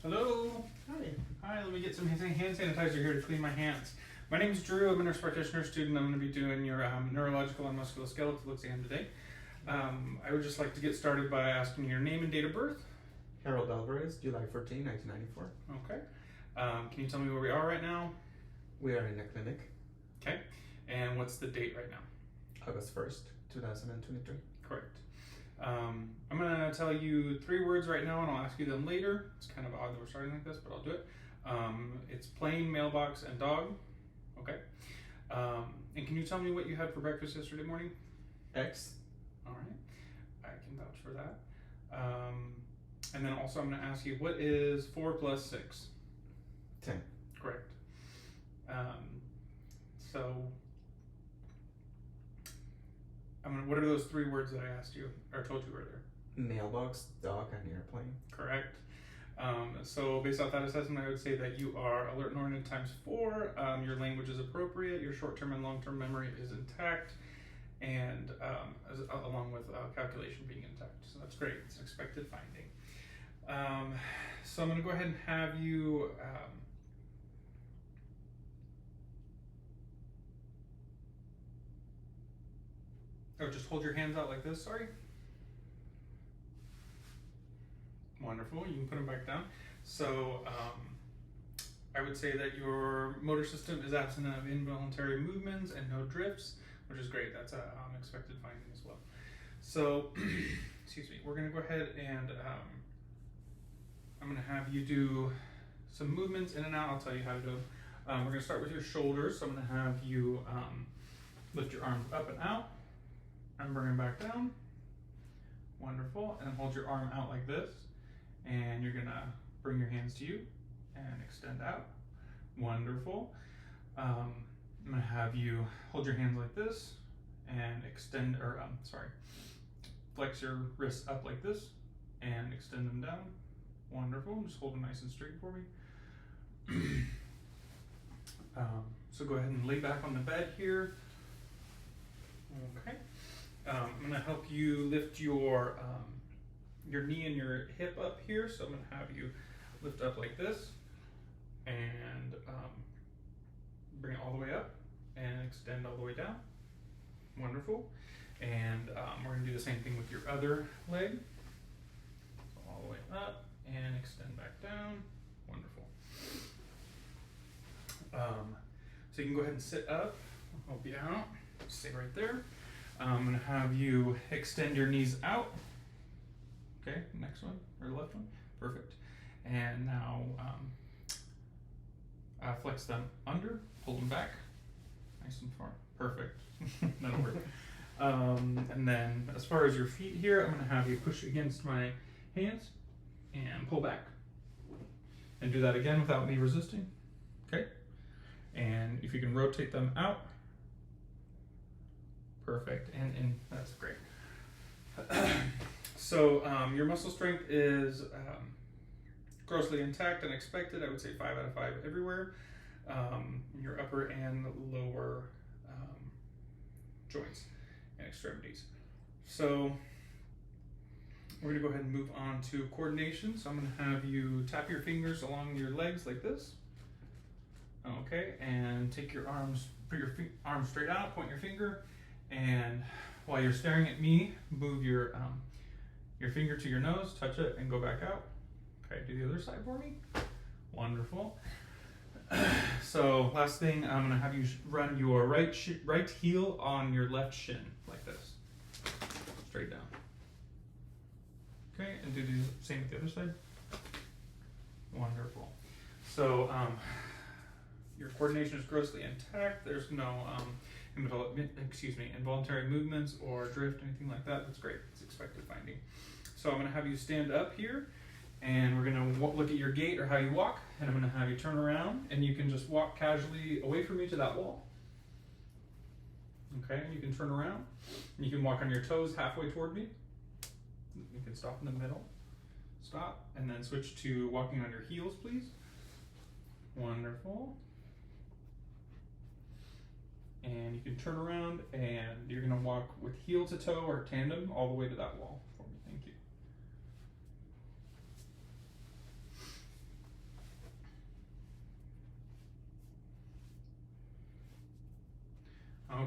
Hello. Hi. Hi, let me get some hand sanitizer here to clean my hands. My name is Drew. I'm a nurse practitioner student. I'm going to be doing your neurological and musculoskeletal exam today. I would just like to get started by asking your name and date of birth. Harold Alvarez, July 14, 1994. Okay. Can you tell me where we are right now? We are in a clinic. Okay. And what's the date right now? August 1st, 2023. Correct. I'm going to tell you 3 words right now and I'll ask you them later. It's kind of odd that we're starting like this, but I'll do it. It's plane, mailbox, and dog. Okay. And can you tell me what you had for breakfast yesterday morning? X. All right. I can vouch for that. And then also I'm going to ask you, what is 4 plus 6? 10. Correct. So what are those 3 words that I asked you or told you earlier? Mailbox, dog, and airplane. Correct. So based off that assessment, I would say that you are alert and oriented times 4. Your language is appropriate. Your short-term and long-term memory is intact, and along with calculation being intact. So that's great. It's an expected finding. So I'm going to go ahead and have you. Just hold your hands out like this. Sorry. Wonderful. You can put them back down. So I would say that your motor system is absent of involuntary movements and no drifts, which is great. That's an expected finding as well. So, excuse me. We're going to go ahead and I'm going to have you do some movements in and out. I'll tell you how to do them. We're going to start with your shoulders. So I'm going to have you lift your arms up and out and bring them back down. Wonderful. And hold your arm out like this. And you're gonna bring your hands to you and extend out. Wonderful. I'm gonna have you hold your hands like this and extend, flex your wrists up like this and extend them down. Wonderful. Just hold them nice and straight for me. So go ahead and lay back on the bed here. Okay. I'm gonna help you lift your knee and your hip up here. So I'm going to have you lift up like this and bring it all the way up and extend all the way down. Wonderful. And we're going to do the same thing with your other leg. So all the way up and extend back down. Wonderful. So you can go ahead and sit up. I'll help you out. Stay right there. I'm going to have you extend your knees out. Okay, next one, or the left one, perfect. And now flex them under, pull them back, nice and far, perfect, that'll work. And then as far as your feet here, I'm gonna have you push against my hands and pull back. And do that again without me resisting, okay? And if you can rotate them out, perfect, and that's great. So your muscle strength is grossly intact and expected. I would say 5 out of 5 everywhere. Your upper and lower joints and extremities. So we're gonna go ahead and move on to coordination. So I'm gonna have you tap your fingers along your legs like this. Okay, and take your arms, put your arms straight out, point your finger, and while you're staring at me, move your finger to your nose, touch it, and go back out. Okay, do the other side for me. Wonderful. So last thing, I'm gonna have you run your right heel on your left shin, like this. Straight down. Okay, and do the same with the other side. Wonderful. So your coordination is grossly intact. There's no involuntary movements or drift, anything like that. That's great. It's expected finding. So I'm going to have you stand up here, and we're going to look at your gait or how you walk, and I'm going to have you turn around, and you can just walk casually away from me to that wall. Okay, and you can turn around, and you can walk on your toes halfway toward me. You can stop in the middle. Stop, and then switch to walking on your heels, please. Wonderful. And you can turn around and you're going to walk with heel to toe or tandem all the way to that wall for me. Thank you.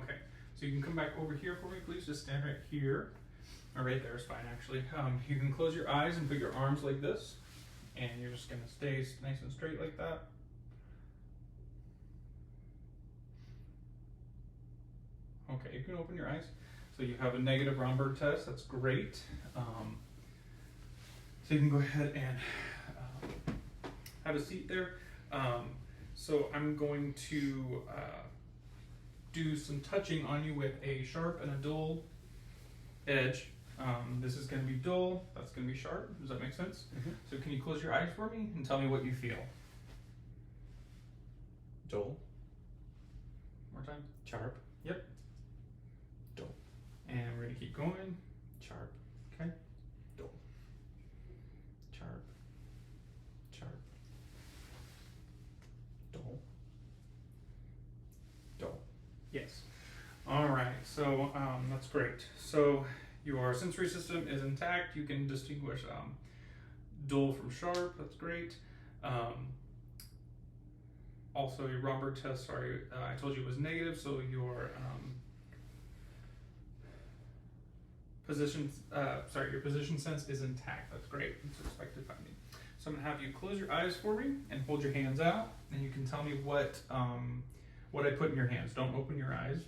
Okay, so you can come back over here for me, please. Just stand right here. Or right there is fine, actually. You can close your eyes and put your arms like this. And you're just gonna stay nice and straight like that. Okay, you can open your eyes. So you have a negative Romberg test, that's great. So you can go ahead and have a seat there. So I'm going to do some touching on you with a sharp and a dull edge. This is going to be dull, that's going to be sharp. Does that make sense? Mm-hmm. So can you close your eyes for me and tell me what you feel? Dull. More time. Sharp. Yep. Dull. And we're going to keep going. Sharp. Okay. Dull. Sharp. Sharp. Dull. Dull. Yes. All right, so that's great. So your sensory system is intact. You can distinguish dull from sharp. That's great. Also, your Romberg test, I told you it was negative, so your your position sense is intact. That's great. It's expected finding. So I'm gonna have you close your eyes for me and hold your hands out, and you can tell me what I put in your hands. Don't open your eyes.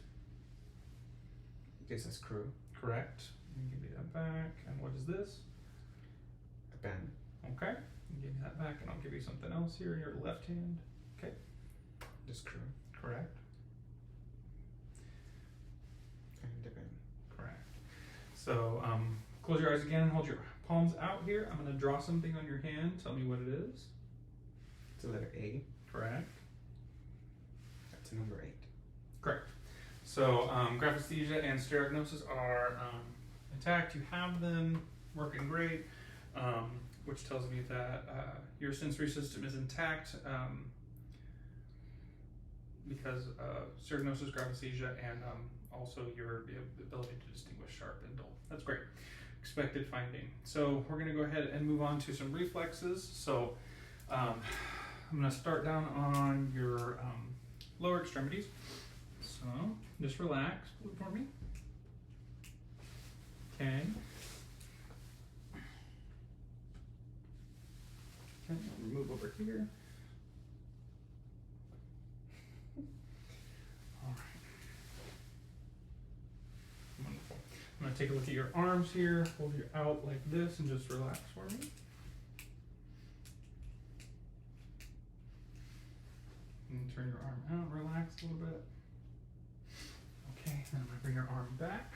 This is a screw. Correct. And give me that back. And what is this? A pen. Okay. Give me that back, and I'll give you something else here in your left hand. Okay. The screw. Correct. And the pen. Correct. So close your eyes again. Hold your palms out here. I'm going to draw something on your hand. Tell me what it is. It's a letter A. Correct. That's a number 8. Correct. So graphesthesia and stereognosis are intact. You have them working great, which tells me that your sensory system is intact because stereognosis, graphesthesia, and also your ability to distinguish sharp and dull. That's great. Expected finding. So we're going to go ahead and move on to some reflexes. So I'm going to start down on your lower extremities. So just relax for me. Okay. Okay, move over here. All right. Wonderful. I'm going to take a look at your arms here. Hold you out like this and just relax for me. And turn your arm out, relax a little bit. Okay, now I'm going to bring your arm back.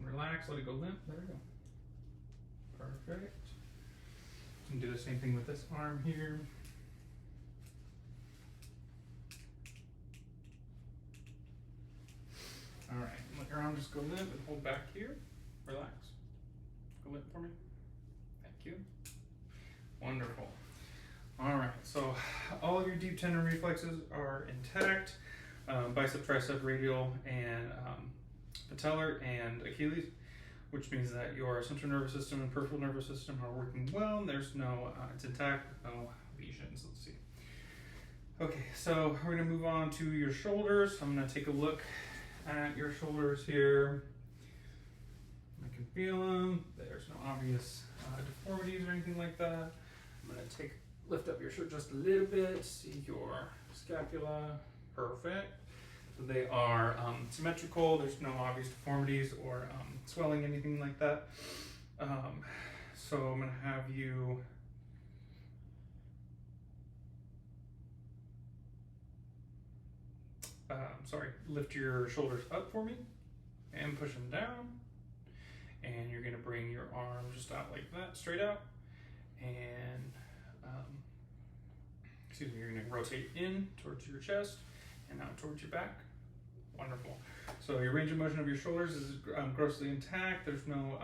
Relax, let it go limp. There we go. Perfect. You can do the same thing with this arm here. All right, let your arm just go limp and hold back here. Relax. Go limp for me. Thank you. Wonderful. All right, so all of your deep tendon reflexes are intact. Bicep, tricep, radial, and patellar and Achilles, which means that your central nervous system and peripheral nervous system are working well. There's no, it's intact, no lesions. Let's see. Okay, so we're gonna move on to your shoulders. I'm gonna take a look at your shoulders here. I can feel them. There's no obvious deformities or anything like that. I'm gonna lift up your shirt just a little bit, see your scapula. Perfect. So they are symmetrical. There's no obvious deformities or swelling, anything like that. So I'm going to have you lift your shoulders up for me and push them down. And you're going to bring your arm just out like that, straight out. And you're going to rotate in towards your chest and out towards your back. Wonderful. So your range of motion of your shoulders is grossly intact. There's no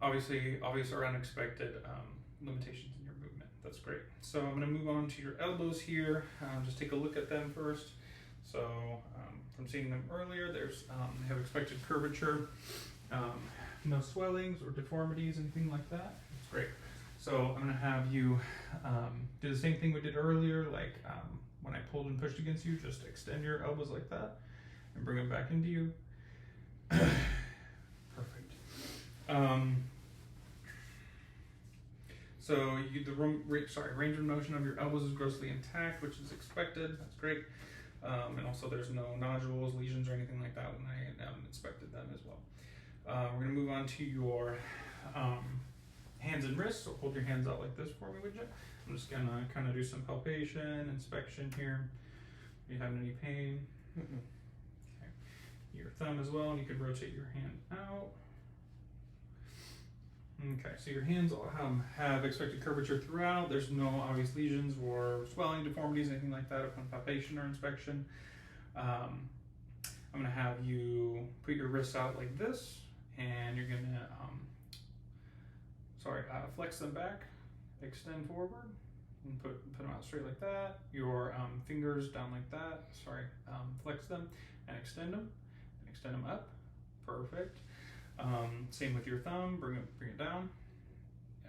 obvious or unexpected limitations in your movement. That's great. So I'm going to move on to your elbows here. Just take a look at them first. So from seeing them earlier, they have expected curvature, no swellings or deformities, anything like that. That's great. So I'm going to have you do the same thing we did earlier, like when I pulled and pushed against you, just extend your elbows like that and bring them back into you. Perfect. So range of motion of your elbows is grossly intact, which is expected. That's great. And also there's no nodules, lesions, or anything like that when I inspected them as well. We're gonna move on to your hands and wrists. So hold your hands out like this for me, would you? I'm just gonna kind of do some palpation, inspection here. Are you having any pain? Mm-mm. Okay. Your thumb as well, and you can rotate your hand out. Okay, so your hands all have expected curvature throughout. There's no obvious lesions or swelling, deformities, anything like that upon palpation or inspection. I'm gonna have you put your wrists out like this, and you're gonna, flex them back, extend forward, and put them out straight like that. Your fingers down like that. Flex them and extend them up. Perfect. Same with your thumb. Bring it down,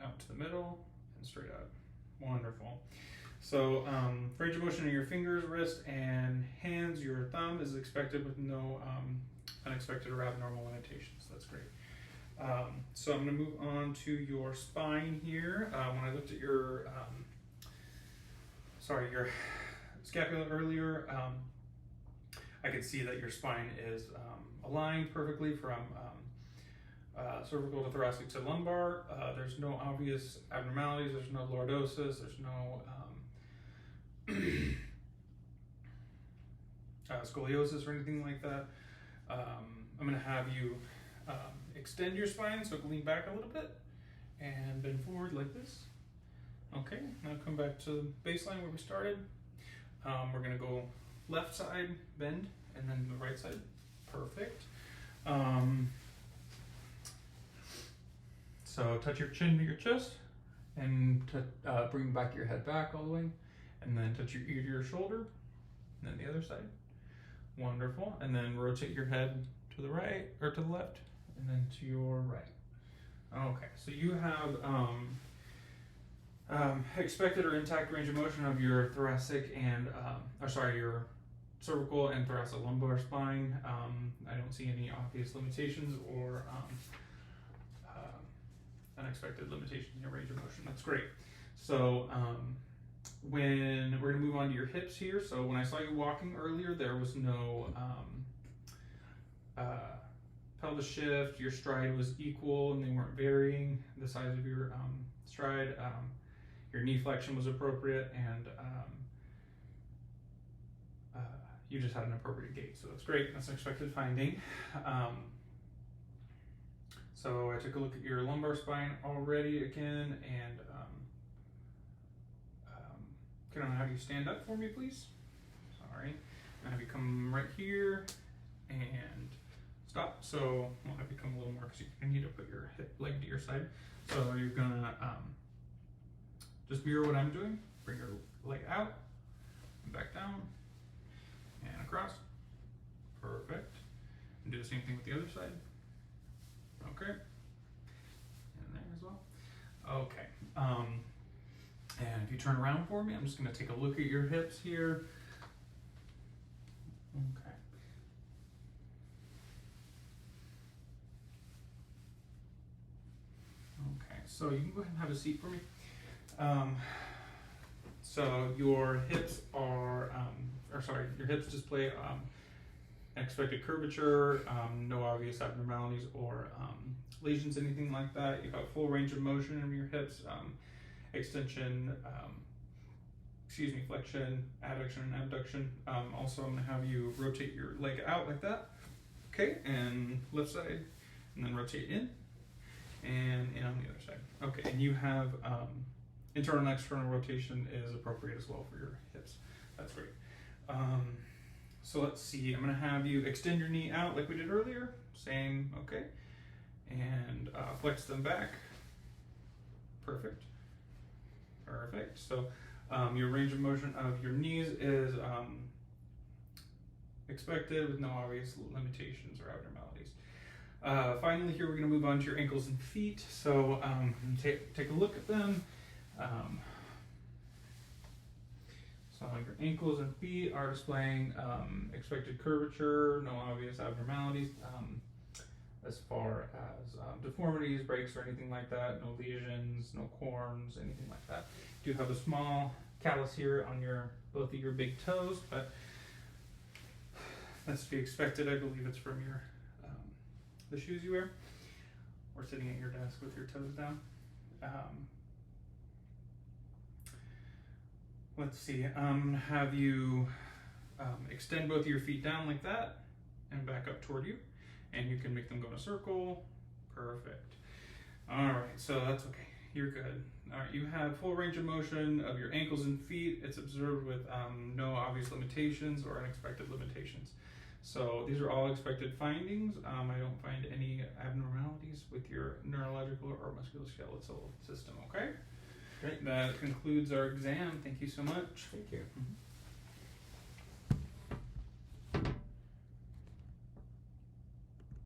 out to the middle, and straight up. Wonderful. So range of motion in your fingers, wrist, and hands. Your thumb is expected with no unexpected or abnormal limitations. That's great. So I'm going to move on to your spine here. When I looked at your scapula earlier, I could see that your spine is aligned perfectly from cervical to thoracic to lumbar. There's no obvious abnormalities. There's no lordosis. There's no scoliosis or anything like that. I'm going to have you extend your spine so it can lean back a little bit and bend forward like this. Okay, now come back to baseline where we started. We're going to go left side, bend, and then the right side. Perfect. So touch your chin to your chest and bring back your head back all the way, and then touch your ear to your shoulder, and then the other side. Wonderful. And then rotate your head to the right or to the left, and then to your right. Okay, so you have expected or intact range of motion of your thoracic and your cervical and thoracic lumbar spine. I don't see any obvious limitations or unexpected limitations in your range of motion. That's great. So when we're gonna move on to your hips here. So when I saw you walking earlier, there was no pelvis shift. Your stride was equal and they weren't varying the size of your stride. Your knee flexion was appropriate, and you just had an appropriate gait. So that's great. That's an expected finding. So I took a look at your lumbar spine already again, and can I have you stand up for me, please? Sorry. And have you come right here and stop. So I'll have you come a little more because you need to put your leg to your side. So you're gonna just mirror what I'm doing. Bring your leg out and back down and across. Perfect. And do the same thing with the other side. Okay. And there as well. Okay. And if you turn around for me, I'm just going to take a look at your hips here. Okay. Okay, so you can go ahead and have a seat for me. So your hips are, your hips display expected curvature, no obvious abnormalities or lesions, anything like that. You've got full range of motion in your hips, extension, flexion, adduction, and abduction. Also, I'm going to have you rotate your leg out like that. Okay, and left side, and then rotate in, and in on the other side. Okay, and you have internal and external rotation is appropriate as well for your hips. That's great. So let's see, I'm going to have you extend your knee out like we did earlier. Same, okay. And flex them back. Perfect. Perfect. So your range of motion of your knees is expected with no obvious limitations or abnormalities. Finally, here we're going to move on to your ankles and feet. So take a look at them. So your ankles and feet are displaying expected curvature, no obvious abnormalities as far as deformities, breaks, or anything like that. No lesions, no corns, anything like that. You do have a small callus here on both of your big toes, but that's to be expected. I believe it's from your the shoes you wear, or sitting at your desk with your toes down. Let's see. Have you extend both of your feet down like that and back up toward you, and you can make them go in a circle. Perfect. All right, so that's okay. You're good. All right, you have full range of motion of your ankles and feet. It's observed with no obvious limitations or unexpected limitations. So these are all expected findings. I don't find any abnormalities with your neurological or musculoskeletal system, okay? Great. That concludes our exam. Thank you so much. Thank you. Mhm.